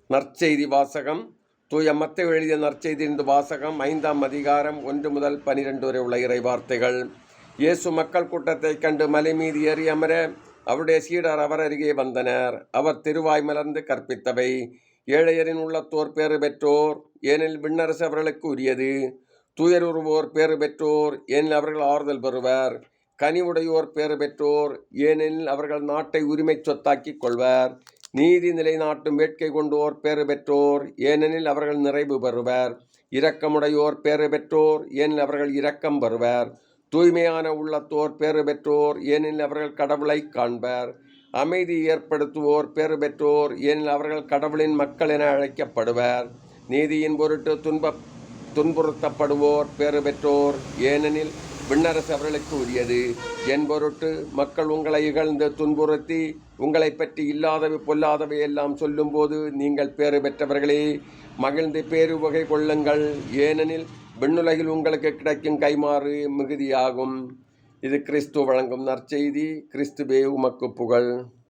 நற்செய்தி வாசகம். தூய மத்தேயு எழுதிய நற்செய்தியிலிருந்து வாசகம். 5ஆம் அதிகாரம் 1 முதல் 12 வரை உள்ள இறை வார்த்தைகள். இயேசு மக்கள் கூட்டத்தைக் கண்டு மலை மீது ஏறி அமர அவருடைய சீடர் அவர் அருகே வந்தனர். அவர் திருவாய் மலர்ந்து கற்பித்தவை: ஏழையரின் உள்ளத்தோர் பேறு பெற்றோர், ஏனெனில் விண்ணரசு அவர்களுக்கு உரியது. துயருறுவோர் பேறு பெற்றோர், ஏனெனில் அவர்கள் ஆறுதல் பெறுவர். கனிவுடையோர் பேறு பெற்றோர், ஏனெனில் அவர்கள் நாட்டை உரிமை சொத்தாக்கிக் கொள்வர். நீதி நிலைநாட்டும் வேட்கை கொண்டோர் பேறு பெற்றோர், ஏனெனில் அவர்கள் நிறைவு பெறுவர். இரக்கமுடையோர் பேறு பெற்றோர், ஏனெனில் அவர்கள் இரக்கம் பெறுவர். தூய்மையான உள்ளத்தோர் பேறு பெற்றோர், ஏனெனில் அவர்கள் கடவுளை காண்பர். அமைதி ஏற்படுத்துவோர் பேறு பெற்றோர், ஏனெனில் அவர்கள் கடவுளின் மக்கள் என அழைக்கப்படுவர். நீதியின் பொருட்டு துன்புறுத்தப்படுவோர் பேறு பெற்றோர், ஏனெனில் விண்ணரசு அவர்களுக்கு உரியது. என் பொருட்டு மக்கள் உங்களை இகழ்ந்து துன்புறுத்தி உங்களை பற்றி இல்லாதவை பொல்லாதவை எல்லாம் சொல்லும்போது நீங்கள் பேறு பெற்றவர்களே. மகிழ்ந்து பேருவகை கொள்ளுங்கள், ஏனெனில் விண்ணுலகில் உங்களுக்கு கிடைக்கும் கைமாறு மிகுதியாகும். இது கிறிஸ்து வழங்கும் நற்செய்தி. கிறிஸ்துவே உமக்கு புகழ்.